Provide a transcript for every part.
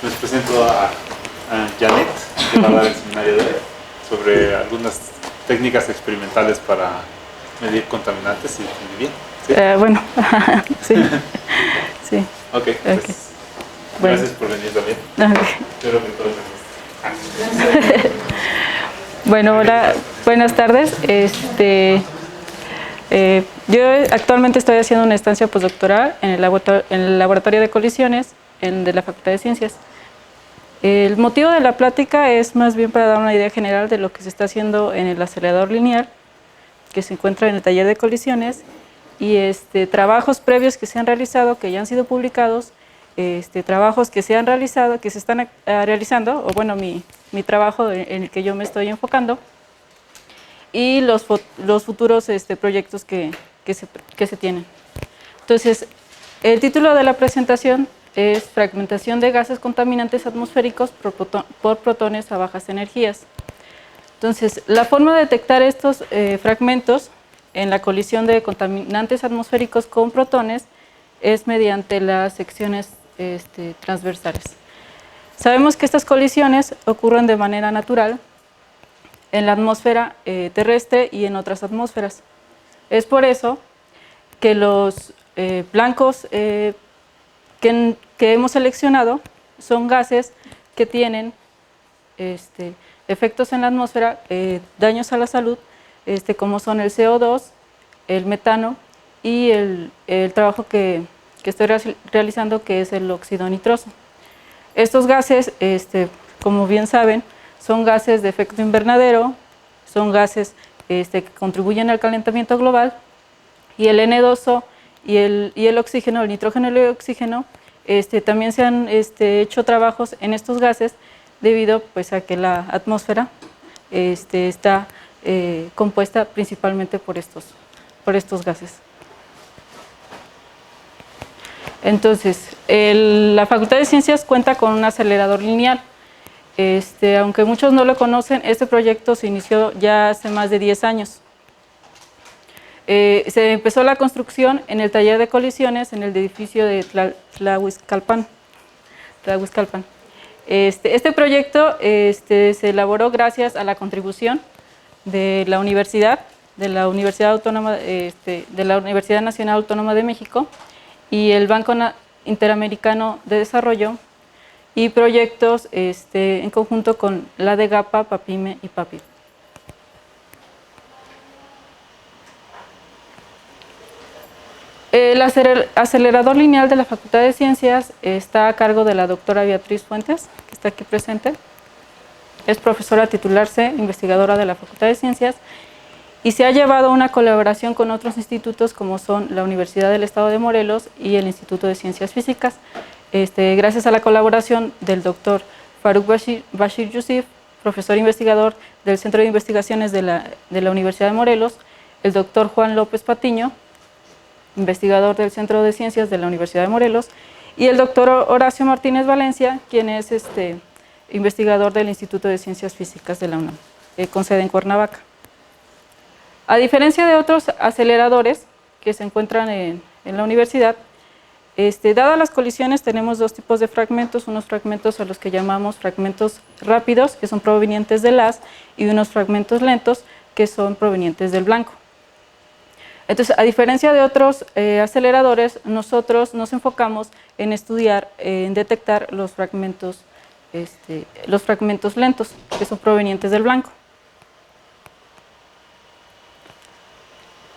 Les presento a Janet, que va a dar el seminario de hoy sobre algunas técnicas experimentales para medir contaminantes y bien. ¿Sí? Bueno, sí. Sí. Ok, pues bueno. Gracias por venir también. Okay. Espero que todos les guste. Bueno, hola, buenas tardes. Yo actualmente estoy haciendo una estancia postdoctoral en el laboratorio de colisiones de la Facultad de Ciencias. El motivo de la plática es más bien para dar una idea general de lo que se está haciendo en el acelerador lineal, que se encuentra en el taller de colisiones, y trabajos previos que se han realizado, que ya han sido publicados, trabajos que se han realizado, que se están realizando, o bueno, mi trabajo en el que yo me estoy enfocando, y los futuros proyectos que se tienen. Entonces, el título de la presentación es Fragmentación de gases contaminantes atmosféricos por protones a bajas energías. Entonces, la forma de detectar estos fragmentos en la colisión de contaminantes atmosféricos con protones es mediante las secciones transversales. Sabemos que estas colisiones ocurren de manera natural en la atmósfera terrestre y en otras atmósferas. Es por eso que los blancos que hemos seleccionado son gases que tienen efectos en la atmósfera, daños a la salud, como son el CO2, el metano y el trabajo que estoy realizando, que es el óxido nitroso. Estos gases, como bien saben, son gases de efecto invernadero, son gases que contribuyen al calentamiento global, y el N2O y el oxígeno, el nitrógeno y el oxígeno, también se han hecho trabajos en estos gases debido pues, a que la atmósfera está compuesta principalmente por estos gases. Entonces, la Facultad de Ciencias cuenta con un acelerador lineal. Aunque muchos no lo conocen, este proyecto se inició ya hace más de 10 años. Se empezó la construcción en el taller de colisiones en el edificio de Tlahuizcalpan. Este proyecto se elaboró gracias a la contribución de la Universidad Autónoma, de la Universidad Nacional Autónoma de México y el Banco Interamericano de Desarrollo, y proyectos en conjunto con la DEGAPA, PAPIME y PAPIB. El acelerador lineal de la Facultad de Ciencias está a cargo de la doctora Beatriz Fuentes, que está aquí presente. Es profesora titular C, investigadora de la Facultad de Ciencias, y se ha llevado una colaboración con otros institutos como son la Universidad del Estado de Morelos y el Instituto de Ciencias Físicas. Gracias a la colaboración del doctor Faruk Bashir Yusif, profesor investigador del Centro de Investigaciones de la Universidad de Morelos, el doctor Juan López Patiño, investigador del Centro de Ciencias de la Universidad de Morelos, y el doctor Horacio Martínez Valencia, quien es investigador del Instituto de Ciencias Físicas de la UNAM, con sede en Cuernavaca. A diferencia de otros aceleradores que se encuentran en la universidad, dadas las colisiones tenemos dos tipos de fragmentos, unos fragmentos a los que llamamos fragmentos rápidos, que son provenientes del haz, y unos fragmentos lentos, que son provenientes del blanco. Entonces, a diferencia de otros aceleradores, nosotros nos enfocamos en estudiar, en detectar los fragmentos lentos, que son provenientes del blanco.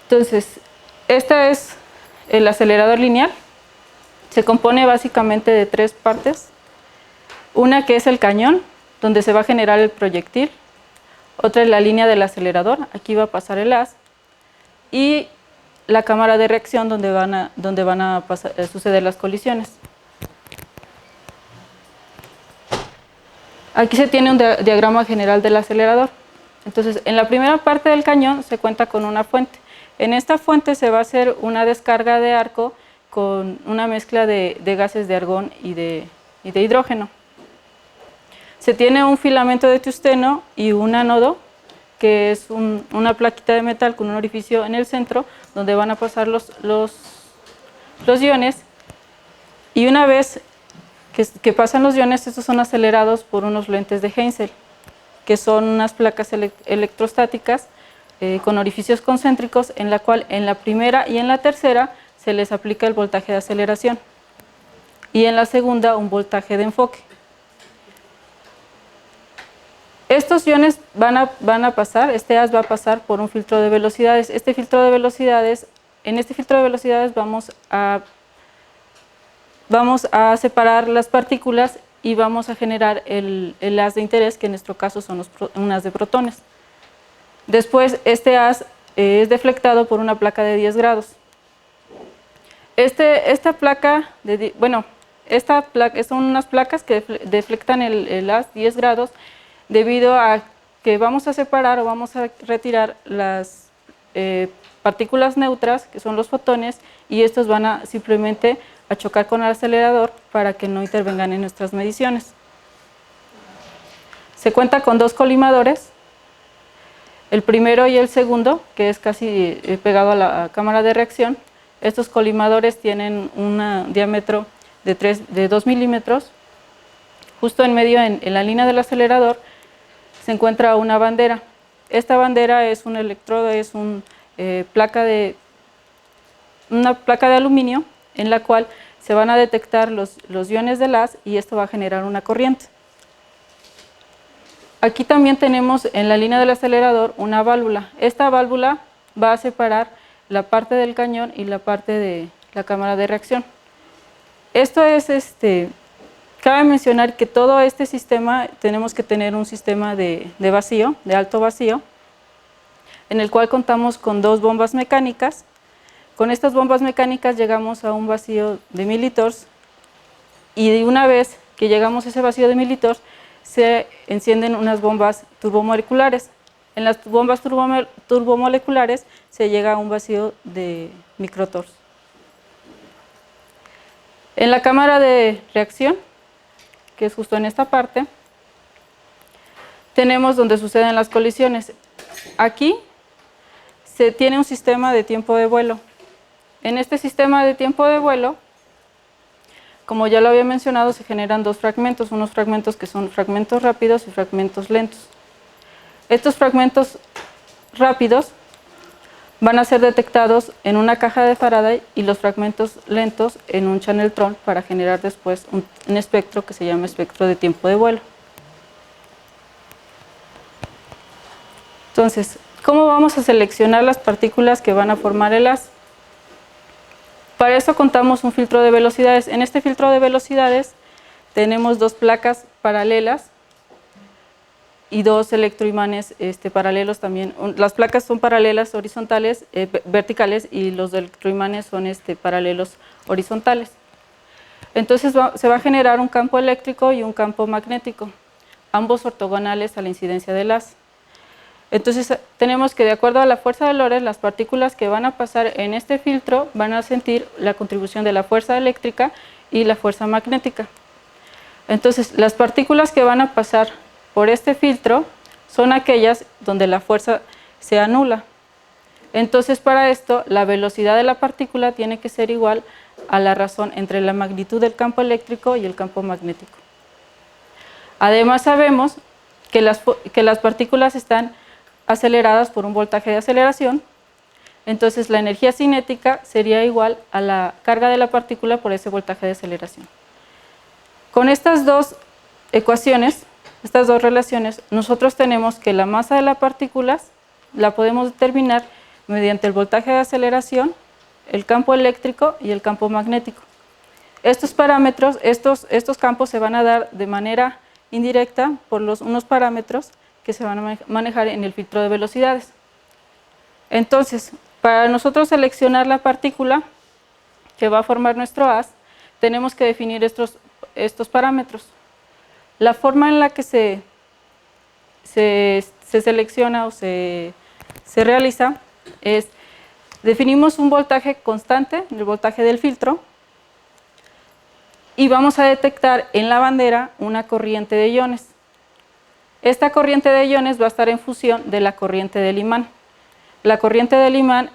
Entonces, este es el acelerador lineal. Se compone básicamente de tres partes. Una que es el cañón, donde se va a generar el proyectil. Otra es la línea del acelerador, aquí va a pasar el haz. Y la cámara de reacción, donde van a suceder las colisiones. Aquí se tiene un diagrama general del acelerador. Entonces, en la primera parte del cañón se cuenta con una fuente. En esta fuente se va a hacer una descarga de arco con una mezcla de gases de argón y de hidrógeno. Se tiene un filamento de tungsteno y un ánodo, que es una plaquita de metal con un orificio en el centro, donde van a pasar los iones, y una vez que pasan los iones, estos son acelerados por unos lentes de Heinzel, que son unas placas electrostáticas con orificios concéntricos, en la cual en la primera y en la tercera se les aplica el voltaje de aceleración y en la segunda un voltaje de enfoque. Estos iones van a pasar, este haz va a pasar por un filtro de velocidades. En este filtro de velocidades vamos a separar las partículas y vamos a generar el haz de interés, que en nuestro caso son un haz de protones. Después este haz es deflectado por una placa de 10 grados. Esta placa son unas placas que deflectan el haz 10 grados debido a que vamos a separar o vamos a retirar las partículas neutras, que son los fotones, y estos van a simplemente a chocar con el acelerador para que no intervengan en nuestras mediciones. Se cuenta con dos colimadores, el primero y el segundo, que es casi pegado a la cámara de reacción. Estos colimadores tienen un diámetro de 2 milímetros. Justo en medio, en la línea del acelerador, se encuentra una bandera. Esta bandera es un electrodo, es una placa de aluminio en la cual se van a detectar los iones del haz y esto va a generar una corriente. Aquí también tenemos en la línea del acelerador una válvula. Esta válvula va a separar la parte del cañón y la parte de la cámara de reacción. Esto es cabe mencionar que todo este sistema tenemos que tener un sistema de vacío, de alto vacío, en el cual contamos con dos bombas mecánicas. Con estas bombas mecánicas llegamos a un vacío de 1000 litros y una vez que llegamos a ese vacío de 1000 litros se encienden unas bombas turbomoleculares. En las bombas turbomoleculares se llega a un vacío de microtors. En la cámara de reacción, que es justo en esta parte, tenemos donde suceden las colisiones. Aquí se tiene un sistema de tiempo de vuelo. En este sistema de tiempo de vuelo, como ya lo había mencionado, se generan dos fragmentos, unos fragmentos que son fragmentos rápidos y fragmentos lentos. Estos fragmentos rápidos van a ser detectados en una caja de Faraday y los fragmentos lentos en un Channeltron para generar después un espectro que se llama espectro de tiempo de vuelo. Entonces, ¿cómo vamos a seleccionar las partículas que van a formar el haz? Para eso contamos un filtro de velocidades. En este filtro de velocidades tenemos dos placas paralelas y dos electroimanes paralelos también. Las placas son paralelas horizontales, verticales, y los electroimanes son paralelos horizontales. Entonces se va a generar un campo eléctrico y un campo magnético, ambos ortogonales a la incidencia del haz. Entonces tenemos que, de acuerdo a la fuerza de Lorentz, las partículas que van a pasar en este filtro van a sentir la contribución de la fuerza eléctrica y la fuerza magnética. Entonces las partículas que van a pasar por este filtro son aquellas donde la fuerza sea nula. Entonces para esto la velocidad de la partícula tiene que ser igual a la razón entre la magnitud del campo eléctrico y el campo magnético. Además sabemos que las partículas están aceleradas por un voltaje de aceleración, entonces la energía cinética sería igual a la carga de la partícula por ese voltaje de aceleración. Con estas dos ecuaciones, estas dos relaciones, nosotros tenemos que la masa de las partículas la podemos determinar mediante el voltaje de aceleración, el campo eléctrico y el campo magnético. Estos parámetros, estos campos se van a dar de manera indirecta por unos parámetros que se van a manejar en el filtro de velocidades. Entonces, para nosotros seleccionar la partícula que va a formar nuestro haz, tenemos que definir estos parámetros. La forma en la que se selecciona o se realiza es, definimos un voltaje constante, el voltaje del filtro, y vamos a detectar en la bandera una corriente de iones. Esta corriente de iones va a estar en función de la corriente del imán. La corriente del imán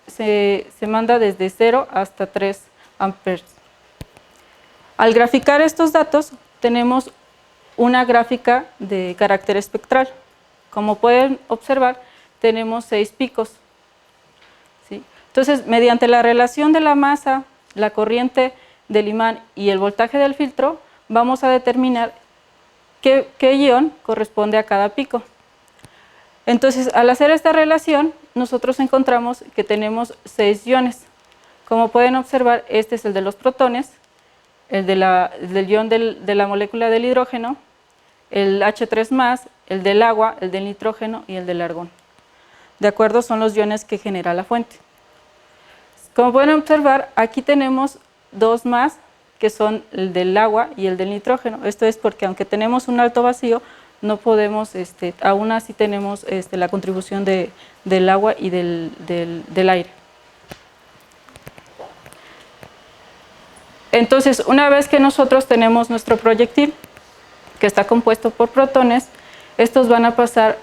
se manda desde 0 hasta 3 amperes. Al graficar estos datos, tenemos una gráfica de carácter espectral. Como pueden observar, tenemos 6 picos. ¿Sí? Entonces, mediante la relación de la masa, la corriente del imán y el voltaje del filtro, vamos a determinar qué ion corresponde a cada pico. Entonces, al hacer esta relación, nosotros encontramos que tenemos 6 iones. Como pueden observar, este es el de los protones, el del ion de la molécula del hidrógeno, el H3+, el del agua, el del nitrógeno y el del argón. De acuerdo, son los iones que genera la fuente. Como pueden observar, aquí tenemos 2 más, que son el del agua y el del nitrógeno. Esto es porque aunque tenemos un alto vacío, no podemos, aún así tenemos la contribución del agua y del aire. Entonces, una vez que nosotros tenemos nuestro proyectil, que está compuesto por protones, estos van a pasar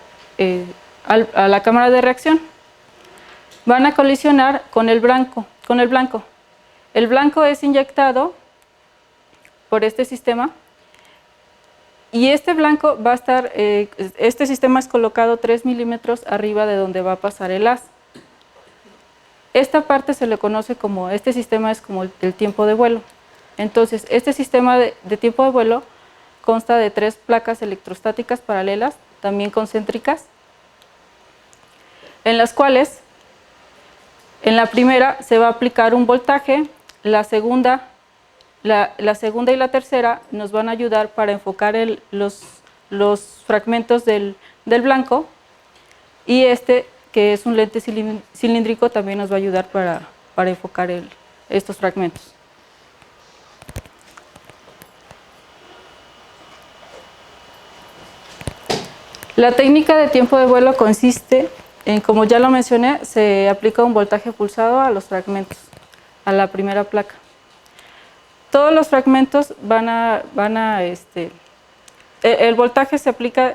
a la cámara de reacción. Van a colisionar con el blanco. El blanco es inyectado por este sistema y este blanco va a estar, este sistema es colocado 3 milímetros arriba de donde va a pasar el haz. Esta parte se le conoce como, este sistema es como el tiempo de vuelo. Entonces, este sistema de tiempo de vuelo consta de 3 placas electrostáticas paralelas, también concéntricas, en las cuales en la primera se va a aplicar un voltaje, la segunda y la tercera nos van a ayudar para enfocar los fragmentos del blanco, y que es un lente cilíndrico, también nos va a ayudar para enfocar estos fragmentos. La técnica de tiempo de vuelo consiste en, como ya lo mencioné, se aplica un voltaje pulsado a los fragmentos, a la primera placa. Todos los fragmentos el voltaje se aplica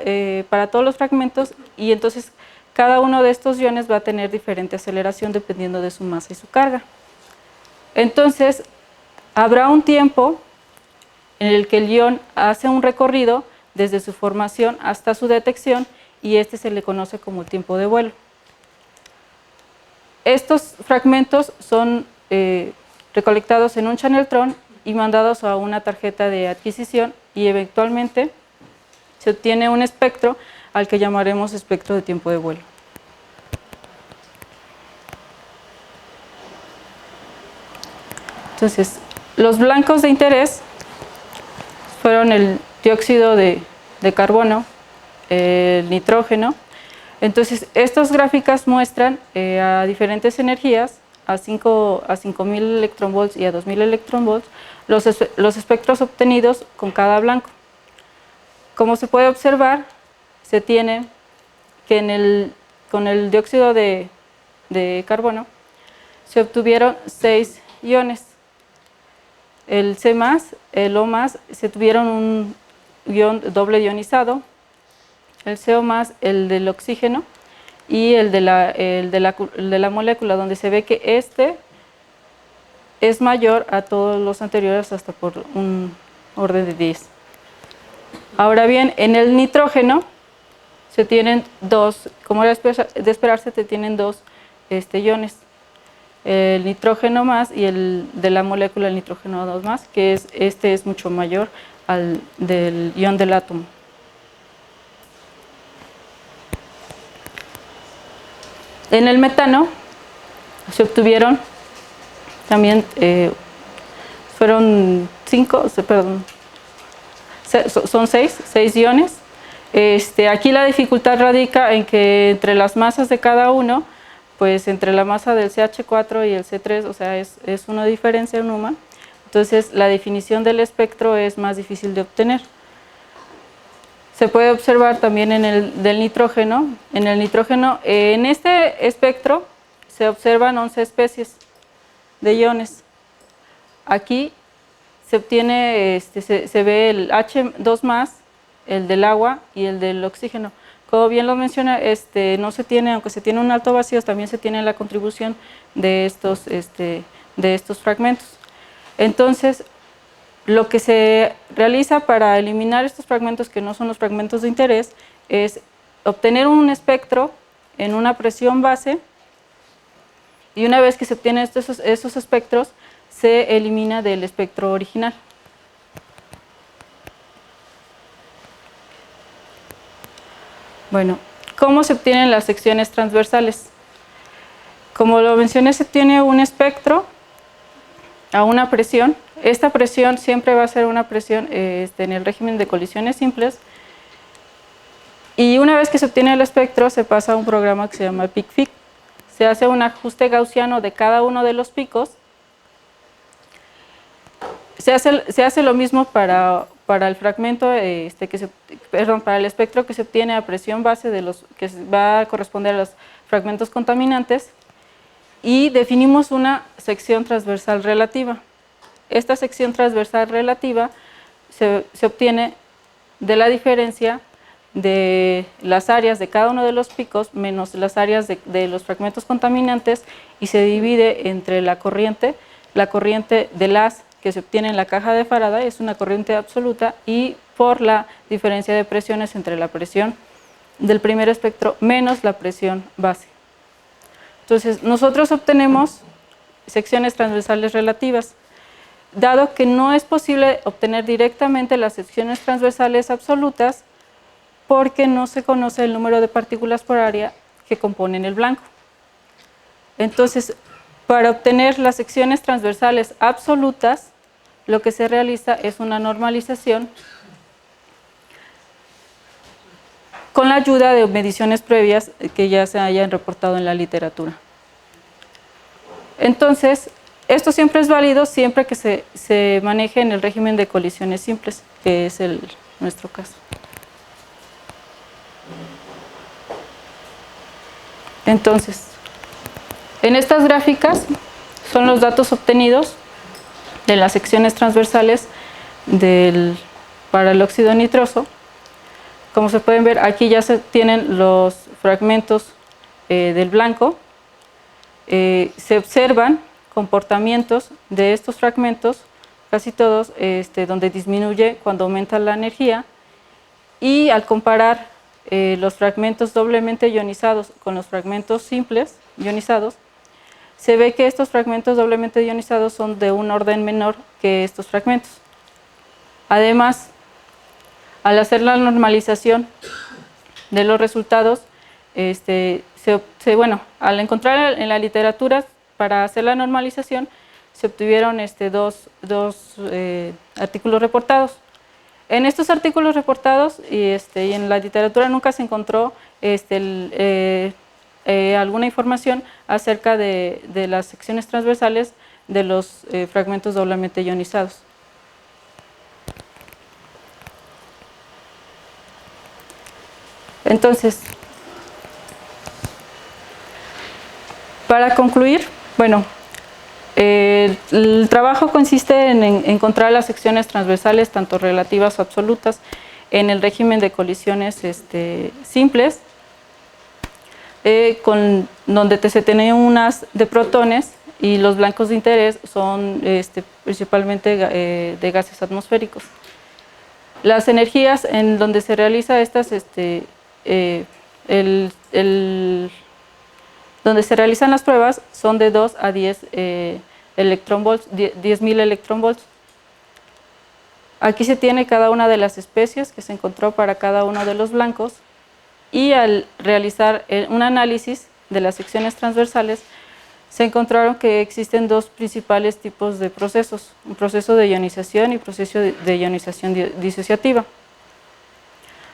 para todos los fragmentos, y entonces cada uno de estos iones va a tener diferente aceleración dependiendo de su masa y su carga. Entonces, habrá un tiempo en el que el ion hace un recorrido desde su formación hasta su detección, y se le conoce como el tiempo de vuelo. Estos fragmentos son recolectados en un Chaneltron y mandados a una tarjeta de adquisición, y eventualmente se obtiene un espectro al que llamaremos espectro de tiempo de vuelo. Entonces, los blancos de interés fueron el dióxido de carbono, el nitrógeno. Entonces, estas gráficas muestran a diferentes energías, a 5000 electronvolts y a 2000 electronvolts, los espectros obtenidos con cada blanco. Como se puede observar, se tiene que con el dióxido de carbono se obtuvieron 6 iones. El C+, el O+, se tuvieron un ion doble ionizado, el CO+, el del oxígeno, y el de la molécula, donde se ve que es mayor a todos los anteriores hasta por un orden de 10. Ahora bien, en el nitrógeno se tienen 2, como era de esperarse, se tienen 2 iones, el nitrógeno más y el de la molécula, el nitrógeno 2 más, que es mucho mayor al del ion del átomo. En el metano se obtuvieron también, son 6 iones. Aquí la dificultad radica en que entre las masas de cada uno, pues entre la masa del CH4 y el C3, o sea, es una diferencia numa. Entonces, la definición del espectro es más difícil de obtener. Se puede observar también en el del nitrógeno. En este espectro se observan 11 especies de iones. Aquí se obtiene, se ve el H2+, el del agua y el del oxígeno. Como bien lo menciona, no se tiene, aunque se tiene un alto vacío, también se tiene la contribución de estos fragmentos. Entonces, Lo que se realiza para eliminar estos fragmentos que no son los fragmentos de interés es obtener un espectro en una presión base, y una vez que se obtienen esos espectros, se elimina del espectro original. Bueno, ¿cómo se obtienen las secciones transversales? Como lo mencioné, se obtiene un espectro a una presión. Esta presión siempre va a ser una presión en el régimen de colisiones simples. Y una vez que se obtiene el espectro, se pasa a un programa que se llama PIC-FIC. Se hace un ajuste gaussiano de cada uno de los picos. Se hace lo mismo para el fragmento, para el espectro que se obtiene a presión base que va a corresponder a los fragmentos contaminantes, y definimos una sección transversal relativa. Esta sección transversal relativa se obtiene de la diferencia de las áreas de cada uno de los picos menos las áreas de los fragmentos contaminantes, y se divide entre la corriente del haz que se obtiene en la caja de Faraday, es una corriente absoluta, y por la diferencia de presiones entre la presión del primer espectro menos la presión base. Entonces, nosotros obtenemos secciones transversales relativas. Dado que no es posible obtener directamente las secciones transversales absolutas, porque no se conoce el número de partículas por área que componen el blanco. Entonces, para obtener las secciones transversales absolutas, lo que se realiza es una normalización con la ayuda de mediciones previas que ya se hayan reportado en la literatura. Entonces, esto siempre es válido siempre que se maneje en el régimen de colisiones simples, que es nuestro caso. Entonces, en estas gráficas son los datos obtenidos de las secciones transversales para el óxido nitroso. Como se pueden ver, aquí ya se tienen los fragmentos del blanco. Se observan comportamientos de estos fragmentos, casi todos, donde disminuye cuando aumenta la energía, y al comparar los fragmentos doblemente ionizados con los fragmentos simples ionizados, se ve que estos fragmentos doblemente ionizados son de un orden menor que estos fragmentos. Además, al hacer la normalización de los resultados, al encontrar en la literatura para hacer la normalización, se obtuvieron dos artículos reportados. En estos artículos reportados y en la literatura nunca se encontró alguna información acerca de las secciones transversales de los fragmentos doblemente ionizados. Entonces, para concluir, el trabajo consiste en encontrar las secciones transversales, tanto relativas o absolutas, en el régimen de colisiones simples, donde se tienen un haz de protones, y los blancos de interés son principalmente de gases atmosféricos. Las energías en donde se realiza donde se realizan las pruebas son de 2 a 10 electronvolts, 10.000 electronvolts. Aquí se tiene cada una de las especies que se encontró para cada uno de los blancos, y al realizar un análisis de las secciones transversales se encontraron que existen dos principales tipos de procesos: un proceso de ionización y proceso de ionización disociativa.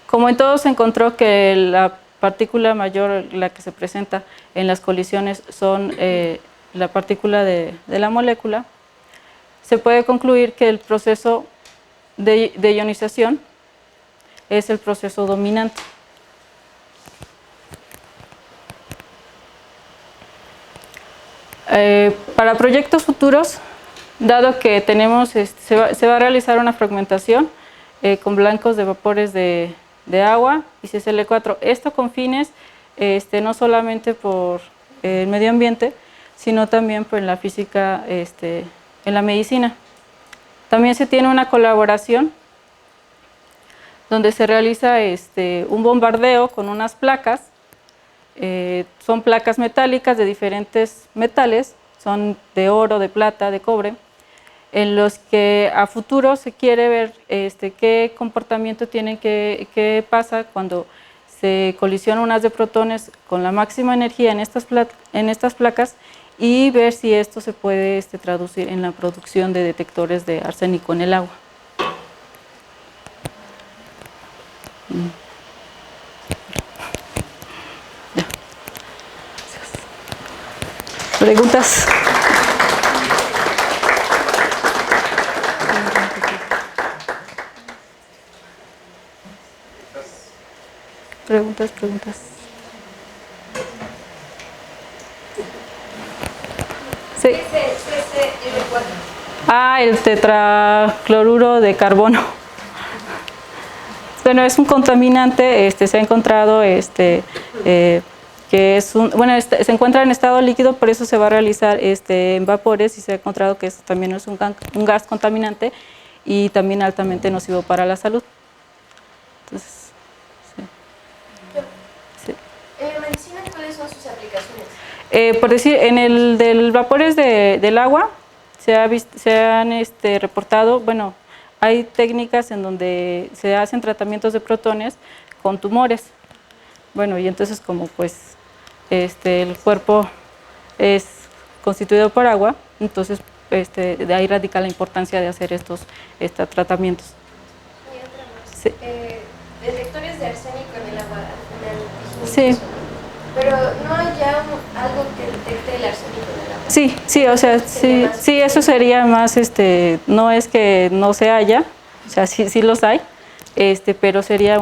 Como en todo, se encontró que la partícula mayor, la que se presenta en las colisiones, son la partícula de la molécula. Se puede concluir que el proceso de ionización es el proceso dominante. Para proyectos futuros, dado que tenemos, se va a realizar una fragmentación con blancos de vapores de agua y CCl4, esto con fines no solamente por el medio ambiente, sino también por la física, en la medicina. También se tiene una colaboración donde se realiza un bombardeo con unas placas. Son placas metálicas de diferentes metales, son de oro, de plata, de cobre, en los que a futuro se quiere ver qué comportamiento tienen, qué pasa cuando se colisionan unas de protones con la máxima energía en estas placas, y ver si esto se puede traducir en la producción de detectores de arsénico en el agua. ¿Preguntas? Preguntas. Sí. El tetracloruro de carbono. Bueno, es un contaminante, se ha encontrado que es se encuentra en estado líquido, por eso se va a realizar en vapores, y se ha encontrado que también es un gas contaminante y también altamente nocivo para la salud. Entonces, sí. ¿En la medicina cuáles son sus aplicaciones? Por decir, en el del vapores del agua se han reportado, bueno, hay técnicas en donde se hacen tratamientos de protones con tumores. Bueno, y entonces como pues el cuerpo es constituido por agua, entonces de ahí radica la importancia de hacer estos tratamientos. Y otra más. Sí. Detectores de arsénico en el agua, al final. Sí. Pero no hay ya algo que detecte el arsénico en el agua. Sí, o sea, sí, eso sería más, no es que no se haya, o sea, sí los hay, pero sería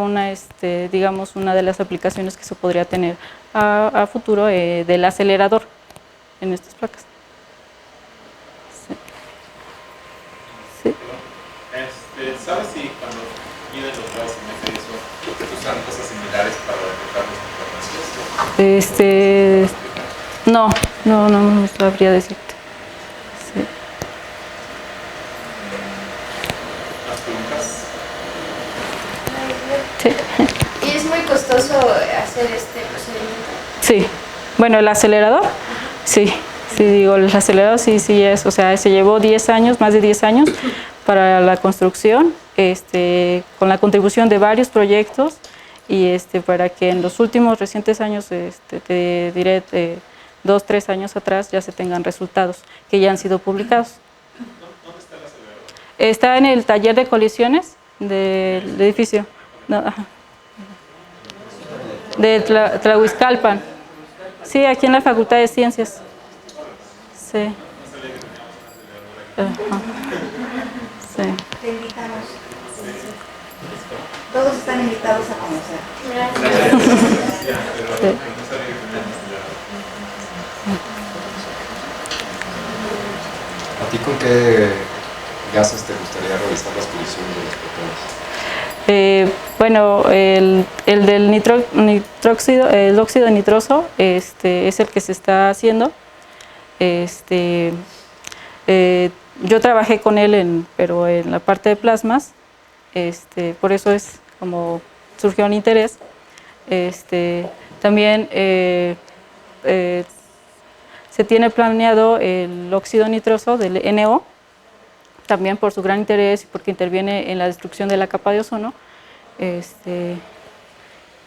digamos, una de las aplicaciones que se podría tener a futuro del acelerador en estas placas. Sí. ¿Sabes si cuando miden los grados en eso usan cosas similares para detectar los No sabría decirte. Sí. ¿Más preguntas? Sí. ¿Y es muy costoso hacer este procedimiento? Sí. Bueno, el acelerador, sí, digo, el acelerador sí es, o sea, se llevó 10 años, más de 10 años para la construcción, con la contribución de varios proyectos, y para que en los últimos recientes años, te diré, 2, 3 años atrás, ya se tengan resultados que ya han sido publicados. ¿Dónde está el acelerador? Está en el taller de colisiones del edificio. No, ajá. De Tlahuizcalpan. Sí, aquí en la Facultad de Ciencias. Sí. Ajá. Sí. Te invitamos. Todos están invitados a conocer. Sí. ¿A ti con qué gases te gustaría realizar las colisiones de los protones? Bueno, el del nitróxido, el óxido nitroso, es el que se está haciendo. Yo trabajé con él, pero en la parte de plasmas, por eso es como surgió un interés. También se tiene planeado el óxido nitroso del NO, también por su gran interés y porque interviene en la destrucción de la capa de ozono.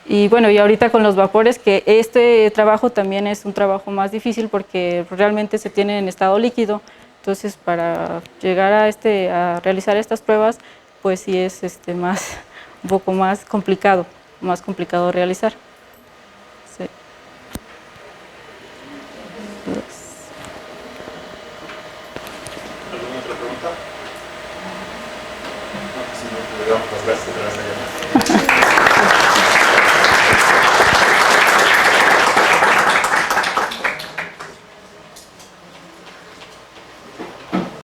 Y bueno, y ahorita con los vapores, que este trabajo también es un trabajo más difícil porque realmente se tiene en estado líquido. Entonces, para llegar a realizar estas pruebas, pues sí es un poco más complicado realizar.